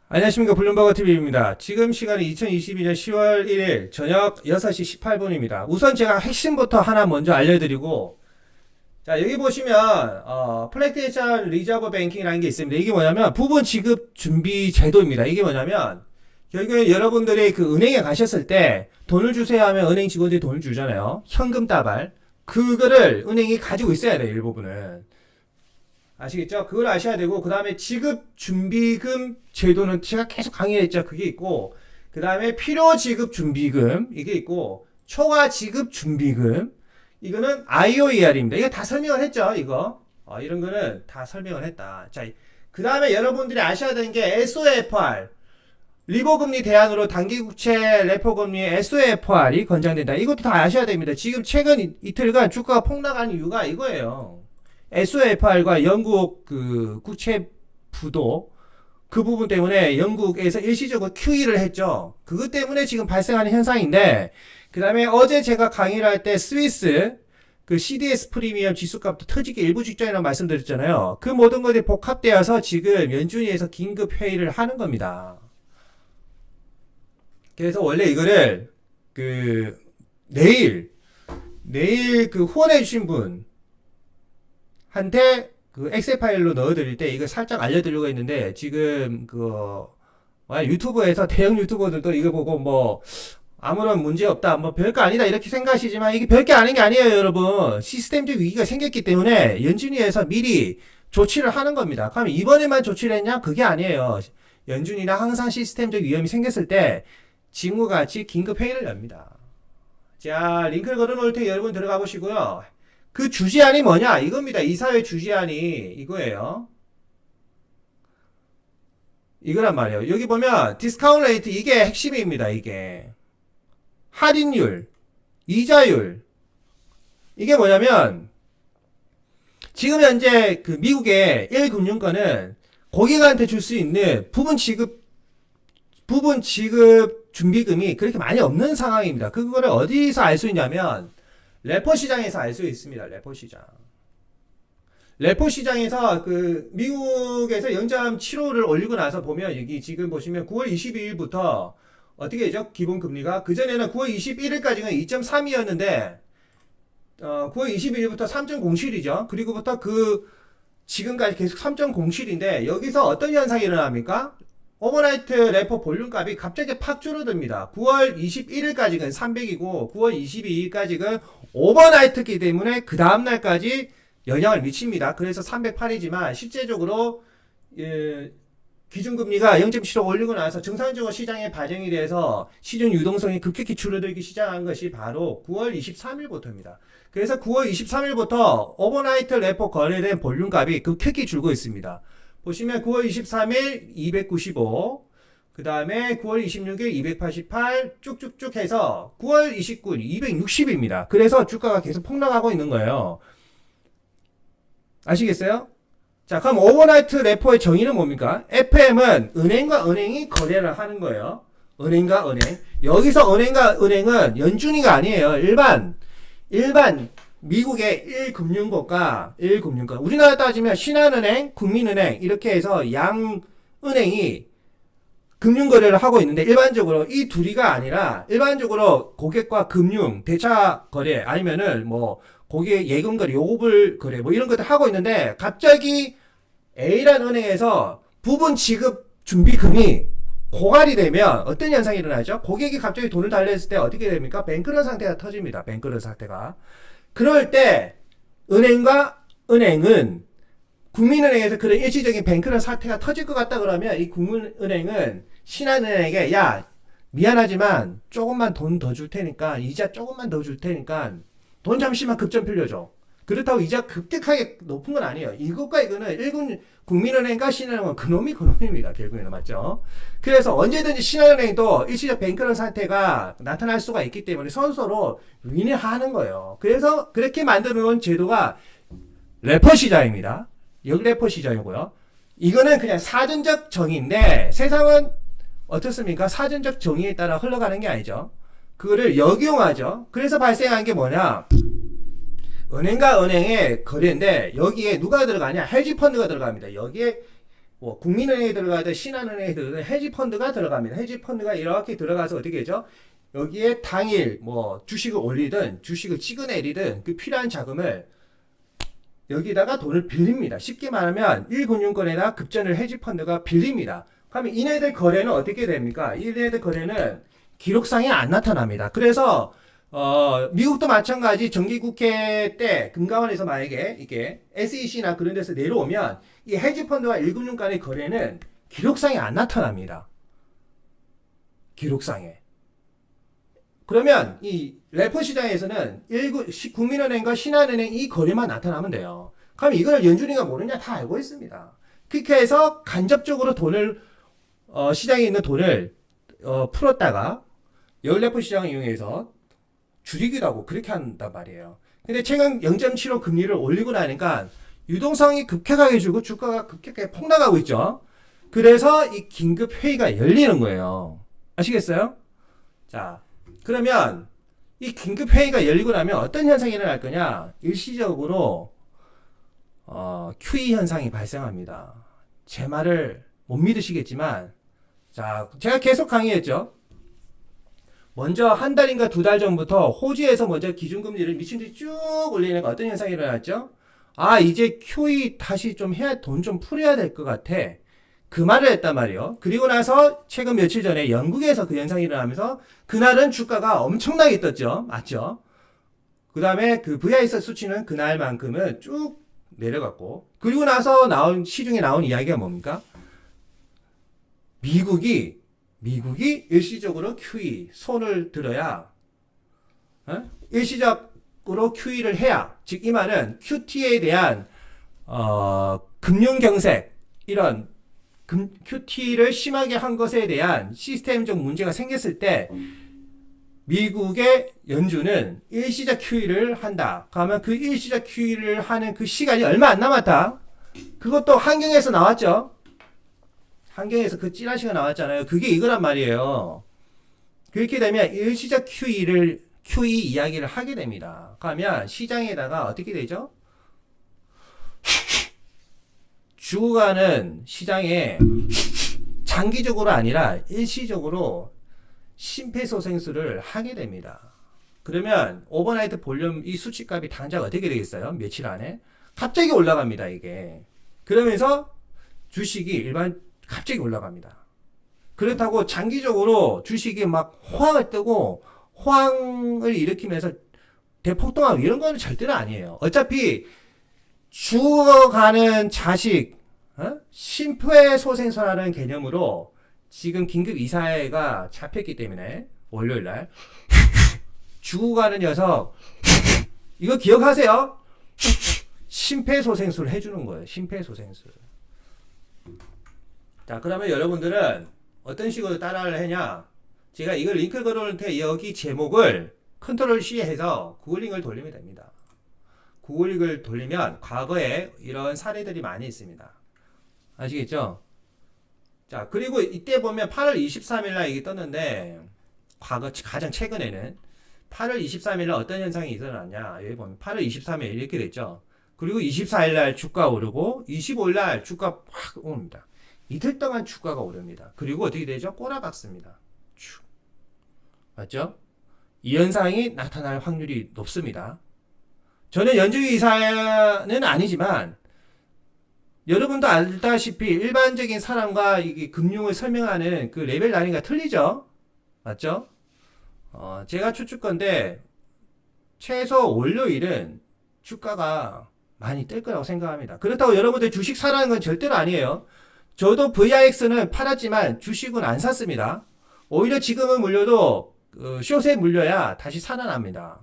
안녕하십니까. 블룸버그TV입니다. 지금 시간이 2022년 10월 1일 저녁 6시 18분입니다. 우선 제가 핵심부터 하나 먼저 알려드리고, 자, 여기 보시면, 플렉테이션 리저브 뱅킹이라는 게 있습니다. 이게 뭐냐면, 부분 지급 준비 제도입니다. 이게 뭐냐면, 결국에 여러분들이 그 은행에 가셨을 때, 돈을 주세요 하면 은행 직원들이 돈을 주잖아요. 현금 따발. 그거를 은행이 가지고 있어야 돼요, 일부분은. 아시겠죠? 그걸 아셔야 되고, 그 다음에 지급 준비금 제도는 제가 계속 강의했죠. 그게 있고, 그 다음에 필요 지급 준비금, 이게 있고, 초과 지급 준비금, 이거는 IOER입니다. 이거 다 설명을 했죠, 이거. 이런 거는 다 설명을 했다. 자, 그 다음에 여러분들이 아셔야 되는 게 SOFR. 리버금리 대안으로 단기국채 레포금리 SOFR이 권장된다. 이것도 다 아셔야 됩니다. 지금 최근 이틀간 주가가 폭락한 이유가 이거예요. SOFR과 영국 그 국채 부도 그 부분 때문에 영국에서 일시적으로 QE를 했죠. 그것 때문에 지금 발생하는 현상인데, 그 다음에 어제 제가 강의를 할 때 스위스 그 CDS 프리미엄 지수값도 터지기 일부 직전이라고 말씀드렸잖아요. 그 모든 것들이 복합되어서 지금 연준위에서 긴급 회의를 하는 겁니다. 그래서 원래 이거를 그 내일 그 후원해 주신 분 한테 그 엑셀 파일로 넣어드릴 때 이거 살짝 알려드리려고 했는데, 지금 유튜브에서 대형 유튜버들도 이거 보고 뭐 아무런 문제 없다, 뭐 별거 아니다 이렇게 생각하시지만, 이게 별게 아닌 게 아니에요, 여러분. 시스템적 위기가 생겼기 때문에 연준위에서 미리 조치를 하는 겁니다. 그럼 이번에만 조치를 했냐? 그게 아니에요. 연준이나 항상 시스템적 위험이 생겼을 때 지금과 같이 긴급 회의를 엽니다. 자, 링크를 걸어놓을 테니 여러분 들어가 보시고요. 그 주제안이 뭐냐? 이겁니다. 이사회 주제안이 이거예요. 이거란 말이에요. 여기 보면 디스카운트 레이트, 이게 핵심입니다. 이게 할인율, 이자율, 이게 뭐냐면 지금 현재 그 미국의 1금융권은 고객한테 줄 수 있는 부분 지급 준비금이 그렇게 많이 없는 상황입니다. 그거를 어디서 알 수 있냐면 레포 시장에서 알 수 있습니다. 레포 시장. 레포 시장에서 그 미국에서 0.75를 올리고 나서 보면, 여기 지금 보시면 9월 22일부터 어떻게 되죠? 기본 금리가 그전에는 9월 21일까지는 2.3이었는데 9월 22일부터 3.07이죠. 그리고부터 그 지금까지 계속 3.07인데, 여기서 어떤 현상이 일어납니까? 오버나이트 레포 볼륨값이 갑자기 팍 줄어듭니다. 9월 21일까지는 300이고 9월 22일까지는 오버나이트이기 때문에 그 다음날까지 영향을 미칩니다. 그래서 308이지만 실제적으로 기준금리가 0.75 올리고 나서 정상적으로 시장에 반영이 돼서 시중 유동성이 급격히 줄어들기 시작한 것이 바로 9월 23일부터입니다. 그래서 9월 23일부터 오버나이트 레포 거래된 볼륨값이 급격히 줄고 있습니다. 보시면 9월 23일 295, 그 다음에 9월 26일 288, 쭉쭉쭉 해서 9월 29일 260입니다. 그래서 주가가 계속 폭락하고 있는 거예요. 아시겠어요? 자, 그럼 오버나이트 레포의 정의는 뭡니까? FM은 은행과 은행이 거래를 하는 거예요. 은행과 은행. 여기서 은행과 은행은 연준이가 아니에요. 일반 미국의 1금융권과 1금융권. 우리나라 따지면 신한은행, 국민은행 이렇게 해서 양 은행이 금융거래를 하고 있는데, 일반적으로 이 둘이가 아니라 일반적으로 고객과 금융, 대차 거래 아니면은 뭐 고객 예금 거래, 요금을 거래 뭐 이런 것들 하고 있는데, 갑자기 A라는 은행에서 부분 지급 준비금이 고갈이 되면 어떤 현상이 일어나죠? 고객이 갑자기 돈을 달랬을 때 어떻게 됩니까? 뱅크런 상태가 터집니다. 뱅크런 상태가. 그럴 때 은행과 은행은, 국민은행에서 그런 일시적인 뱅크런 사태가 터질 것 같다 그러면 이 국민은행은 신한은행에게, 야, 미안하지만 조금만 돈 더 줄 테니까, 이자 조금만 더 줄 테니까 돈 잠시만 급전 빌려줘. 그렇다고 이자 급격하게 높은 건 아니에요. 이것과 이거는 국민은행과 신한은행은 그놈입니다. 결국에는. 맞죠? 그래서 언제든지 신한은행도 일시적 뱅크런 상태가 나타날 수가 있기 때문에 서로 윈윈하는 거예요. 그래서 그렇게 만들어 놓은 제도가 레포 시장입니다. 여기 레포 시장이고요. 이거는 그냥 사전적 정의인데, 세상은 어떻습니까? 사전적 정의에 따라 흘러가는 게 아니죠. 그거를 역용하죠. 그래서 발생한 게 뭐냐? 은행과 은행의 거래인데, 여기에 누가 들어가냐? 헤지 펀드가 들어갑니다. 여기에 뭐 국민은행에 들어가든 신한은행에 들어가든 헤지펀드가 들어갑니다. 헤지펀드가 이렇게 들어가서 어떻게 되죠? 여기에 당일 뭐 주식을 올리든 주식을 찍어내리든 그 필요한 자금을 여기다가 돈을 빌립니다. 쉽게 말하면 1금융권에다 급전을 헤지펀드가 빌립니다. 그러면 이네들 거래는 어떻게 됩니까? 이네들 거래는 기록상에 안 나타납니다. 그래서 미국도 마찬가지 정기국회 때 금감원에서 만약에 이게 SEC나 그런 데서 내려오면 이 헤지펀드와 1금융 간의 거래는 기록상에 안 나타납니다. 기록상에. 그러면 이 레포 시장에서는 국민은행과 신한은행 이 거래만 나타나면 돼요. 그럼 이걸 연준이가 모르냐? 다 알고 있습니다. 그렇게 해서 간접적으로 돈을 시장에 있는 돈을 풀었다가 연레포 시장을 이용해서 줄이기도 하고 그렇게 한단 말이에요. 근데 최근 0.75 금리를 올리고 나니까 유동성이 급격하게 줄고 주가가 급격하게 폭락하고 있죠. 그래서 이 긴급 회의가 열리는 거예요. 아시겠어요? 자, 그러면 이 긴급 회의가 열리고 나면 어떤 현상이 일어날 거냐? 일시적으로 QE 현상이 발생합니다. 제 말을 못 믿으시겠지만, 자, 제가 계속 강의했죠. 먼저 한 달인가 두 달 전부터 호주에서 먼저 기준금리를 미친 듯이 쭉 올리는 거 어떤 현상이 일어났죠? 아, 이제 QE 다시 좀 해야, 돈 좀 풀어야 될 것 같아. 그 말을 했단 말이에요. 그리고 나서 최근 며칠 전에 영국에서 그 현상이 일어나면서 그날은 주가가 엄청나게 떴죠. 맞죠? 그 다음에 그 VIX 수치는 그날만큼은 쭉 내려갔고, 그리고 나서 시중에 나온 이야기가 뭡니까? 미국이 일시적으로 QE 손을 들어야, 일시적으로 QE를 해야, 즉 이 말은 QT에 대한 금융경색 이런 QT를 심하게 한 것에 대한 시스템적 문제가 생겼을 때 미국의 연준은 일시적 QE를 한다. 그러면 그 일시적 QE를 하는 그 시간이 얼마 안 남았다. 그것도 환경에서 나왔죠. 환경에서 그 찌라시가 나왔잖아요. 그게 이거란 말이에요. 그렇게 되면 일시적 QE 이야기를 하게 됩니다. 그러면 시장에다가 어떻게 되죠? 주가는 시장에 장기적으로 아니라 일시적으로 심폐소생술을 하게 됩니다. 그러면 오버나이트 볼륨 이 수치값이 당장 어떻게 되겠어요? 며칠 안에 갑자기 올라갑니다. 이게 그러면서 주식이 갑자기 올라갑니다. 그렇다고 장기적으로 주식이 막 호황을 뜨고 호황을 일으키면서 대폭등하고 이런 거는 절대로 아니에요. 어차피 죽어가는 자식, 심폐소생술하는 개념으로 지금 긴급 이사회가 잡혔기 때문에 월요일날 죽어가는 녀석 이거 기억하세요? 심폐소생술 해주는 거예요. 심폐소생술. 자, 그러면 여러분들은 어떤 식으로 따라를 하냐? 제가 이걸 링크를 걸어놓을 테 여기 제목을 컨트롤 C 해서 구글 링크를 돌리면 됩니다. 구글 링크를 돌리면 과거에 이런 사례들이 많이 있습니다. 아시겠죠? 자, 그리고 이때 보면 8월 23일날 이게 떴는데, 과거 가장 최근에는 8월 23일날 어떤 현상이 일어났냐? 여기 보면 8월 23일 이렇게 됐죠? 그리고 24일날 주가 오르고, 25일날 주가 확 오릅니다. 이틀 동안 주가가 오릅니다. 그리고 어떻게 되죠? 꼬라박습니다. 맞죠? 이 현상이 나타날 확률이 높습니다. 저는 연준위 이사는 아니지만 여러분도 알다시피 일반적인 사람과 이게 금융을 설명하는 그 레벨 단위가 틀리죠? 맞죠? 제가 추측건데 최소 월요일은 주가가 많이 뜰 거라고 생각합니다. 그렇다고 여러분들 주식 사라는 건 절대로 아니에요. 저도 VIX는 팔았지만 주식은 안 샀습니다. 오히려 지금은 물려도 숏에 물려야 다시 살아납니다.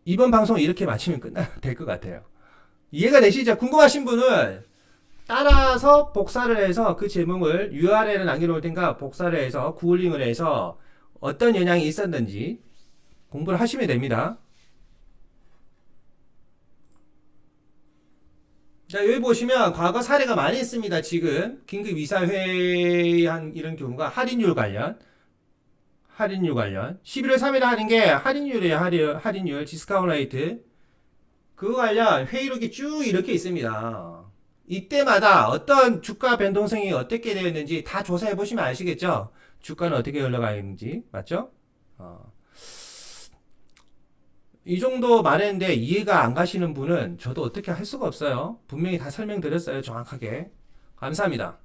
이번 방송 이렇게 마치면 될 것 같아요. 이해가 되시죠? 궁금하신 분은 따라서 복사를 해서 그 제목을 URL을 남겨놓을 테니까 복사를 해서 구글링을 해서 어떤 영향이 있었는지 공부를 하시면 됩니다. 자, 여기 보시면 과거 사례가 많이 있습니다. 지금 긴급 이사회한 이런 경우가 할인율 관련 할인율 관련. 11월 3일에 하는 게 할인율이에요. 할인율, 디스카운트 레이트. 그거 관련 회의록이 쭉 이렇게 있습니다. 이때마다 어떤 주가 변동성이 어떻게 되어 있는지 다 조사해 보시면 아시겠죠? 주가는 어떻게 흘러가 있는지. 맞죠? 이 정도 말했는데 이해가 안 가시는 분은 저도 어떻게 할 수가 없어요. 분명히 다 설명드렸어요. 정확하게. 감사합니다.